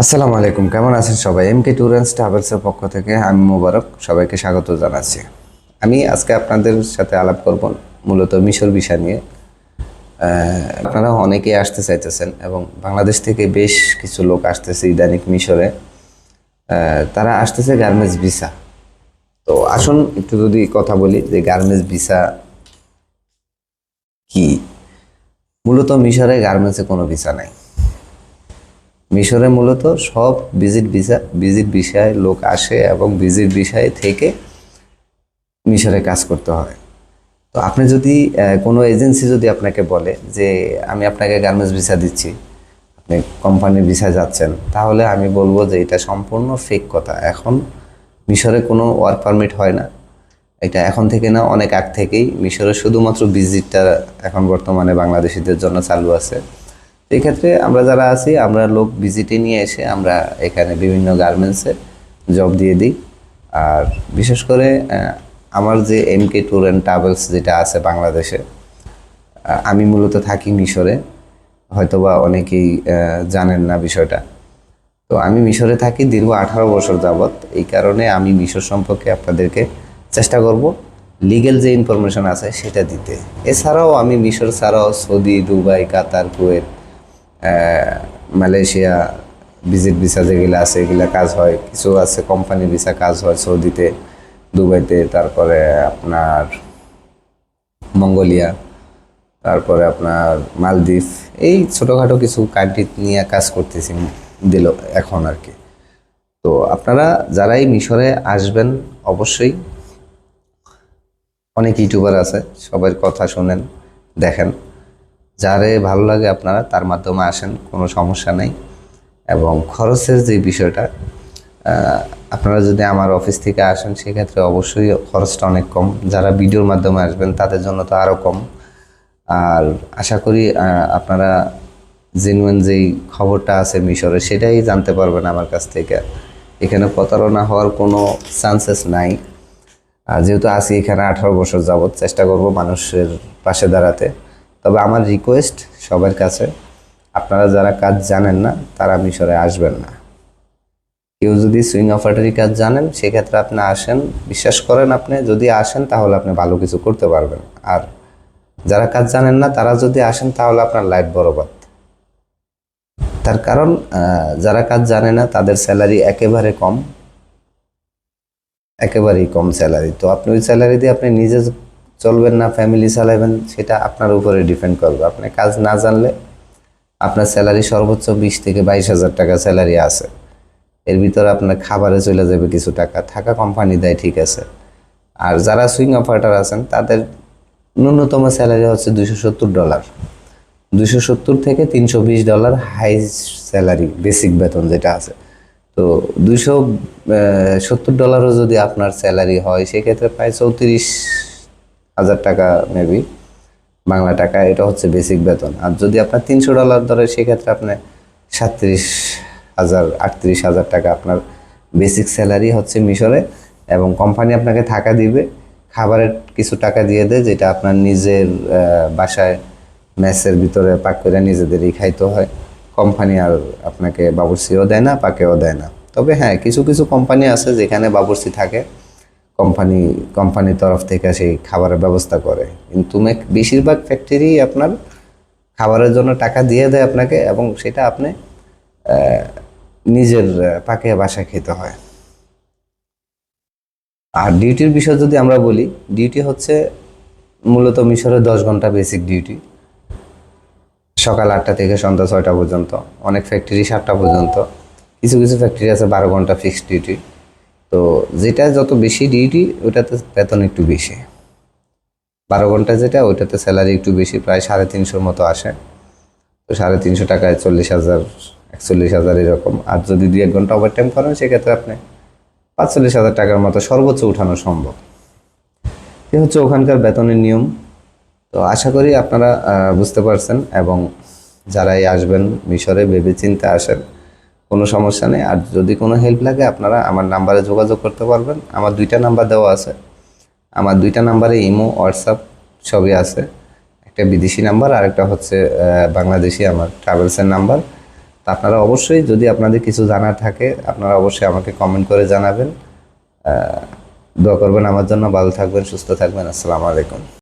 আসসালামু আলাইকুম, কেমন আছেন সবাই? এমকে ট্যুর অ্যান্ড ট্রাভেলসের পক্ষ থেকে আমি মোবারক সবাইকে স্বাগত জানাচ্ছি। আমি আজকে আপনাদের সাথে আলাপ করব মূলত মিশর ভিসা নিয়ে। আপনারা অনেকেই আসতে চাইতেছেন এবং বাংলাদেশ থেকে বেশ কিছু লোক আসতেছে ইদানিং মিশরে। তারা আসতেছে গার্মেন্টস ভিসা। তো আসুন একটু যদি কথা বলি যে গার্মেন্টস ভিসা কি। মূলত মিশরে গার্মেন্টসে কোনো ভিসা নাই। মিশরে মূলত সব ভিজিট ভিসায় লোক আসে এবং ভিজিট ভিসায় থেকে মিশরে কাজ করতে হয়। তো আপনি যদি কোনো এজেন্সি যদি আপনাকে বলে যে আমি আপনাকে গার্মেন্টস ভিসা দিচ্ছি, আপনি কোম্পানির ভিসা যাচ্ছেন, তাহলে আমি বলবো যে এটা সম্পূর্ণ ফেক কথা। এখন মিশরে কোনো ওয়ার্ক পারমিট হয় না। এটা এখন থেকে না, অনেক আগ থেকেই মিশরে শুধুমাত্র ভিজিটটা এখন বর্তমানে বাংলাদেশিদের জন্য চালু আছে। এই ক্ষেত্রে আমরা যারা আছি, আমরা লোক ভিজিটে নিয়ে এসে আমরা এখানে বিভিন্ন গার্মেন্টসে জব দিয়ে দিই। আর বিশেষ করে আমার যে এমকে ট্যুর অ্যান্ড ট্রাভেলস যেটা আছে বাংলাদেশে, আমি মূলত থাকি মিশরে। হয়তোবা অনেকেই জানেন না বিষয়টা। তো আমি মিশরে থাকি দীর্ঘ 18 বছর যাবৎ। এই কারণে আমি মিশর সম্পর্কে আপনাদেরকে চেষ্টা করব লিগেল যে ইনফরমেশন আছে সেটা দিতে। এছাড়াও আমি মিশর ছাড়াও সৌদি, দুবাই, কাতার, কুয়েত, মালয়েশিয়া ভিজিট ভিসা যেগুলো আছে এগুলা কাজ হয়। কিছু আছে কোম্পানি ভিসা কাজ হয় সৌদিতে, দুবাইতে, তারপরে আপনার মঙ্গোলিয়া, তারপরে আপনার মালদ্বীপ, এই ছোটোখাটো কিছু কান্ট্রি নিয়ে কাজ করতেছি দিল এখন আর কি। তো আপনারা যারাই মিশরে আসবেন, অবশ্যই অনেক ইউটিউবার আছে, সবার কথা শোনেন, দেখেন, যারে ভালো লাগে আপনারা তার মাধ্যমে আসেন, কোনো সমস্যা নেই। এবং খরচের যে বিষয়টা, আপনারা যদি আমার অফিস থেকে আসেন সেক্ষেত্রে অবশ্যই খরচটা অনেক কম। যারা ভিডিওর মাধ্যমে আসবেন তাদের জন্য তো আরও কম। আর আশা করি আপনারা জেনুইন যেই খবরটা আছে মিশরে সেটাই জানতে পারবেন আমার কাছ থেকে। এখানে প্রতারণা হওয়ার কোনো চান্সেস নাই। আর যেহেতু আছি এখানে 18 বছর যাবৎ, চেষ্টা করব মানুষের পাশে দাঁড়াতে। তবে আমার রিকোয়েস্ট সবার কাছে, আপনারা যারা কাজ জানেন না তারা মিশরে আসবেন না। কেউ যদি সুইং অপারেটরি কাজ জানেন সেক্ষেত্রে আপনি আসেন, বিশ্বাস করেন আপনি যদি আসেন তাহলে আপনি ভালো কিছু করতে পারবেন। আর যারা কাজ জানেন না তারা যদি আসেন তাহলে আপনার লাইফ বরবাদ। তার কারণ যারা কাজ জানে না তাদের স্যালারি একেবারেই কম স্যালারি। তো আপনি ওই স্যালারি দিয়ে আপনি নিজে চলবেন না, ফ্যামিলি চালাবেন, সেটা আপনার উপরে ডিপেন্ড করবে। আপনি কাজ না জানলে আপনার স্যালারি সর্বোচ্চ 20 থেকে 22 হাজার টাকা স্যালারি আছে। এর ভিতরে আপনার খাবারে চলে যাবে কিছু টাকা, থাকা কোম্পানি দেয় ঠিক আছে। আর যারা সুইং অপারেটর আছেন তাদের ন্যূনতম স্যালারি হচ্ছে $270, 270 থেকে $320 হাই স্যালারি, বেসিক বেতন যেটা আছে। তো $270 যদি আপনার স্যালারি হয় সেক্ষেত্রে প্রায় 34,000 টাকা মেবি বাংলা টাকা, এটা হচ্ছে বেসিক বেতন। আর যদি আপনার $300 ধরে সেক্ষেত্রে আপনার 37,000 38,000 টাকা আপনার বেসিক স্যালারি হচ্ছে মিশরে। এবং কোম্পানি আপনাকে থাকা দিবে, খাবারের কিছু টাকা দিয়ে দেয়, যেটা আপনার নিজের বাসায় মেসের ভিতরে পাক করে নিজেদেরই খাইতে হয়। কোম্পানি আর আপনাকে বাবুর্চিও দেয় না, পাকেও দেয় না। তবে হ্যাঁ, কিছু কিছু কোম্পানি আছে যেখানে বাবুর্চি থাকে, কোম্পানির তরফ থেকে সেই খাবারের ব্যবস্থা করে। কিন্তু বেশিরভাগ ফ্যাক্টরি আপনার খাবারের জন্য টাকা দিয়ে দেয় আপনাকে, এবং সেটা আপনি নিজের পাকে বাসায় খেতে হয়। আর ডিউটির বিষয় যদি আমরা বলি, ডিউটি হচ্ছে মূলত মিশরে 10 ঘন্টা বেসিক ডিউটি, সকাল 8টা থেকে সন্ধ্যা 6টা পর্যন্ত। অনেক ফ্যাক্টরি 7টা পর্যন্ত, কিছু কিছু ফ্যাক্টরি আছে 12 ঘন্টা ফিক্সড ডিউটি। তো যেটা যত বেশি ডিউটি ওটাতে বেতন একটু বেশি। 12 ঘন্টা যেটা, ওইটাতে স্যালারি একটু বেশি, প্রায় 350 মতো আসে। তো 350 টাকায় 40,000 41,000 এরকম। আর যদি 2-1 ঘন্টা ওভার টাইম করেন সেক্ষেত্রে আপনি 45,000 টাকার মতো সর্বোচ্চ উঠানো সম্ভব। এ হচ্ছে ওখানকার বেতনের নিয়ম। তো আশা করি আপনারা বুঝতে পারছেন, এবং যারাই আসবেন মিশরে ভেবে চিন্তে আসেন, কোনো সমস্যা নেই। আর যদি কোনো হেল্প লাগে আপনারা আমার নাম্বারে যোগাযোগ করতে পারবেন। আমার 2টা নাম্বার দেওয়া আছে। আমার 2টা নাম্বারে ইমো, হোয়াটসঅ্যাপ সবই আছে। একটা বিদেশি নাম্বার আর একটা হচ্ছে বাংলাদেশি আমার ট্রাভেলসের নাম্বার। তা আপনারা অবশ্যই, যদি আপনাদের কিছু জানার থাকে, আপনারা অবশ্যই আমাকে কমেন্ট করে জানাবেন। দোয়া করবেন আমার জন্য। ভালো থাকবেন, সুস্থ থাকবেন। আসসালামু আলাইকুম।